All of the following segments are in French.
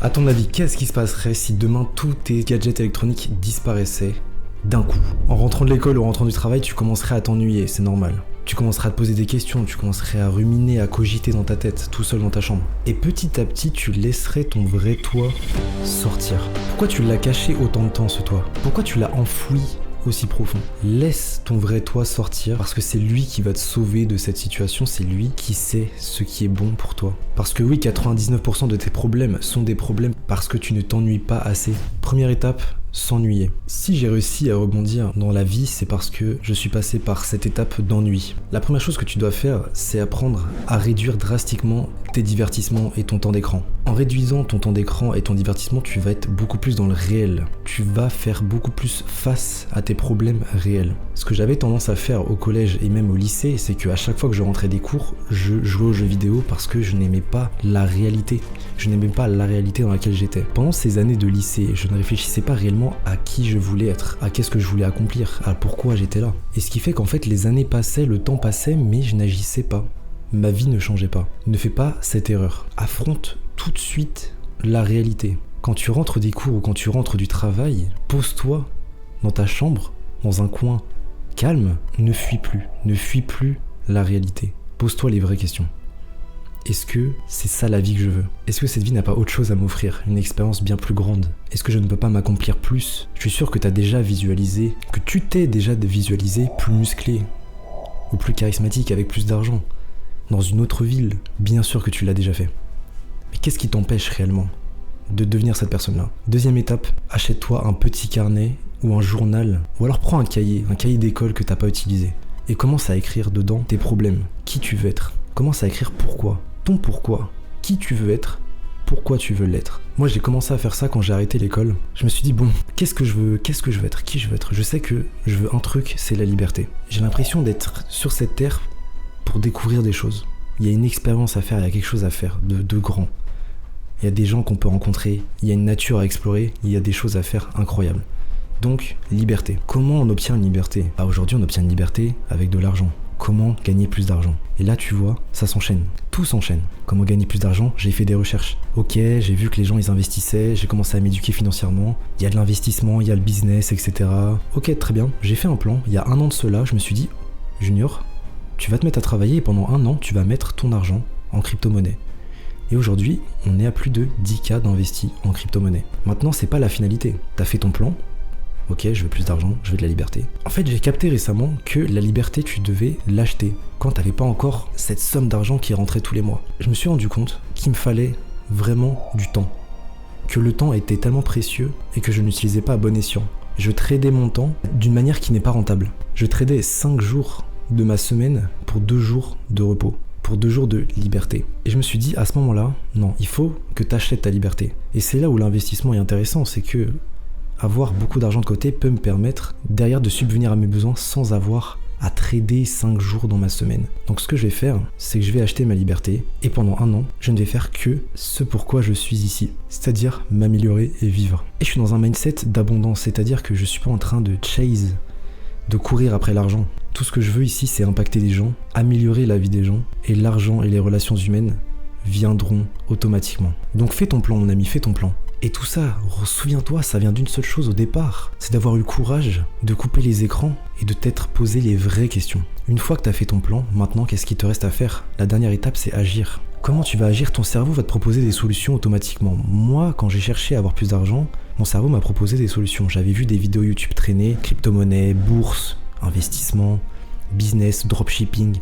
À ton avis, qu'est-ce qui se passerait si demain tous tes gadgets électroniques disparaissaient d'un coup? En rentrant de l'école ou en rentrant du travail, tu commencerais à t'ennuyer, c'est normal. Tu commencerais à te poser des questions, tu commencerais à ruminer, à cogiter dans ta tête, tout seul dans ta chambre. Et petit à petit, tu laisserais ton vrai toi sortir. Pourquoi tu l'as caché autant de temps, ce toi? Pourquoi tu l'as enfoui aussi profond? Laisse ton vrai toi sortir parce que c'est lui qui va te sauver de cette situation, c'est lui qui sait ce qui est bon pour toi. Parce que oui, 99% de tes problèmes sont des problèmes parce que tu ne t'ennuies pas assez. Première étape, s'ennuyer. Si j'ai réussi à rebondir dans la vie, c'est parce que je suis passé par cette étape d'ennui. La première chose que tu dois faire, c'est apprendre à réduire drastiquement tes divertissements et ton temps d'écran. En réduisant ton temps d'écran et ton divertissement, tu vas être beaucoup plus dans le réel. Tu vas faire beaucoup plus face à tes problèmes réels. Ce que j'avais tendance à faire au collège et même au lycée, c'est qu'à chaque fois que je rentrais des cours, je jouais aux jeux vidéo parce que je n'aimais pas la réalité. Je n'aimais pas la réalité dans laquelle j'étais. Pendant ces années de lycée, je ne réfléchissais pas réellement à qui je voulais être, à qu'est-ce que je voulais accomplir, à pourquoi j'étais là. Et ce qui fait qu'en fait les années passaient, le temps passait, mais je n'agissais pas. Ma vie ne changeait pas. Ne fais pas cette erreur. Affronte tout de suite la réalité. Quand tu rentres des cours ou quand tu rentres du travail, pose-toi dans ta chambre, dans un coin calme, ne fuis plus la réalité. Pose-toi les vraies questions. Est-ce que c'est ça la vie que je veux? Est-ce que cette vie n'a pas autre chose à m'offrir? Une expérience bien plus grande? Est-ce que je ne peux pas m'accomplir plus? Je suis sûr que tu as déjà visualisé, que tu t'es déjà visualisé plus musclé, ou plus charismatique, avec plus d'argent, dans une autre ville. Bien sûr que tu l'as déjà fait. Mais qu'est-ce qui t'empêche réellement de devenir cette personne-là? Deuxième étape, achète-toi un petit carnet ou un journal, ou alors prends un cahier d'école que t'as pas utilisé, et commence à écrire dedans tes problèmes, qui tu veux être. Commence à écrire pourquoi, ton pourquoi, qui tu veux être, pourquoi tu veux l'être. Moi j'ai commencé à faire ça quand j'ai arrêté l'école. Je me suis dit bon, qu'est-ce que je veux être, qui je veux être. Je sais que je veux un truc, c'est la liberté. J'ai l'impression d'être sur cette terre pour découvrir des choses. Il y a une expérience à faire, il y a quelque chose à faire de grand. Il y a des gens qu'on peut rencontrer, il y a une nature à explorer, il y a des choses à faire incroyables. Donc, liberté. Comment on obtient une liberté? Aujourd'hui, on obtient une liberté avec de l'argent. Comment gagner plus d'argent? Et là, tu vois, ça s'enchaîne. Tout s'enchaîne. Comment gagner plus d'argent? J'ai fait des recherches. Ok, j'ai vu que les gens, ils investissaient, j'ai commencé à m'éduquer financièrement. Il y a de l'investissement, il y a le business, etc. Ok, très bien. J'ai fait un plan. Il y a 1 an de cela, je me suis dit, Junior, tu vas te mettre à travailler et pendant 1 an, tu vas mettre ton argent en crypto-monnaie. Et aujourd'hui, on est à plus de 10K d'investis en crypto-monnaie. Maintenant, c'est pas la finalité. T'as fait ton plan. Ok, je veux plus d'argent, je veux de la liberté. En fait, j'ai capté récemment que la liberté, tu devais l'acheter quand t'avais pas encore cette somme d'argent qui rentrait tous les mois. Je me suis rendu compte qu'il me fallait vraiment du temps. Que le temps était tellement précieux et que je n'utilisais pas à bon escient. Je tradais mon temps d'une manière qui n'est pas rentable. Je tradais 5 jours de ma semaine pour 2 jours de repos, pour 2 jours de liberté. Et je me suis dit, à ce moment-là, non, il faut que t'achètes ta liberté. Et c'est là où l'investissement est intéressant, c'est que avoir beaucoup d'argent de côté peut me permettre derrière de subvenir à mes besoins sans avoir à trader 5 jours dans ma semaine. Donc ce que je vais faire, c'est que je vais acheter ma liberté et pendant 1 an, je ne vais faire que ce pourquoi je suis ici, c'est-à-dire m'améliorer et vivre. Et je suis dans un mindset d'abondance, c'est-à-dire que je suis pas en train de chase, de courir après l'argent. Tout ce que je veux ici, c'est impacter les gens, améliorer la vie des gens, et l'argent et les relations humaines viendront automatiquement. Donc fais ton plan mon ami, fais ton plan. Et tout ça, souviens-toi, ça vient d'une seule chose au départ, c'est d'avoir eu le courage de couper les écrans et de t'être posé les vraies questions. Une fois que t'as fait ton plan, maintenant qu'est-ce qu'il te reste à faire? La dernière étape, c'est agir. Comment tu vas agir? Ton cerveau va te proposer des solutions automatiquement. Moi, quand j'ai cherché à avoir plus d'argent, mon cerveau m'a proposé des solutions. J'avais vu des vidéos YouTube traîner, crypto-monnaie, bourse, investissement, business, dropshipping.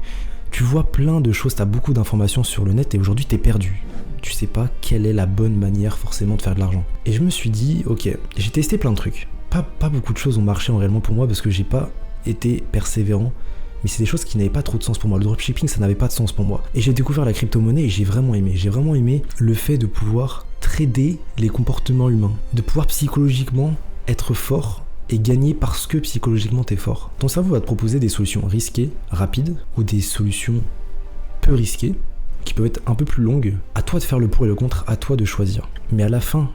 Tu vois plein de choses, t'as beaucoup d'informations sur le net et aujourd'hui t'es perdu. Tu sais pas quelle est la bonne manière forcément de faire de l'argent. Et je me suis dit, ok, j'ai testé plein de trucs. Pas beaucoup de choses ont marché réellement pour moi parce que j'ai pas été persévérant. Mais c'est des choses qui n'avaient pas trop de sens pour moi. Le dropshipping, ça n'avait pas de sens pour moi. Et j'ai découvert la crypto-monnaie et j'ai vraiment aimé. J'ai vraiment aimé le fait de pouvoir trader les comportements humains. De pouvoir psychologiquement être fort et gagner parce que psychologiquement t'es fort. Ton cerveau va te proposer des solutions risquées, rapides, ou des solutions peu risquées, qui peuvent être un peu plus longues. À toi de faire le pour et le contre, à toi de choisir. Mais à la fin,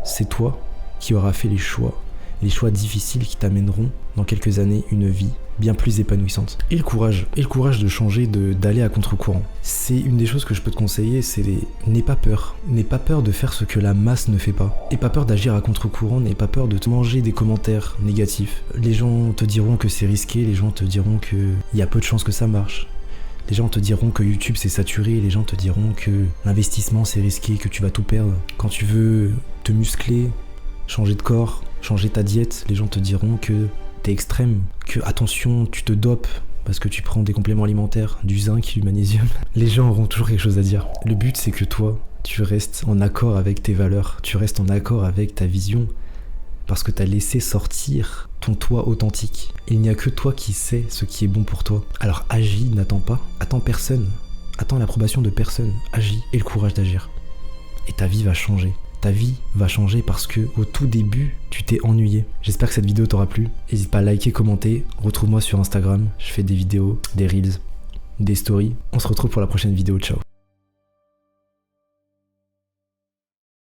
c'est toi qui auras fait les choix les choix difficiles qui t'amèneront dans quelques années une vie bien plus épanouissante. Et le courage de changer, d'aller à contre-courant. C'est une des choses que je peux te conseiller, c'est n'aie pas peur. N'aie pas peur de faire ce que la masse ne fait pas. N'aie pas peur d'agir à contre-courant, n'aie pas peur de te manger des commentaires négatifs. Les gens te diront que c'est risqué, les gens te diront qu'il y a peu de chances que ça marche. Les gens te diront que YouTube c'est saturé, les gens te diront que l'investissement c'est risqué, que tu vas tout perdre. Quand tu veux te muscler, changer de corps, changer ta diète, les gens te diront que t'es extrême, que attention tu te dopes parce que tu prends des compléments alimentaires, du zinc, du magnésium. Les gens auront toujours quelque chose à dire. Le but c'est que toi, tu restes en accord avec tes valeurs, tu restes en accord avec ta vision, parce que t'as laissé sortir ton toi authentique. Il n'y a que toi qui sais ce qui est bon pour toi. Alors agis, n'attends pas, attends personne, attends l'approbation de personne, agis et le courage d'agir. Et ta vie va changer. Ta vie va changer parce que au tout début, tu t'es ennuyé. J'espère que cette vidéo t'aura plu. N'hésite pas à liker, commenter. Retrouve-moi sur Instagram. Je fais des vidéos, des reels, des stories. On se retrouve pour la prochaine vidéo. Ciao.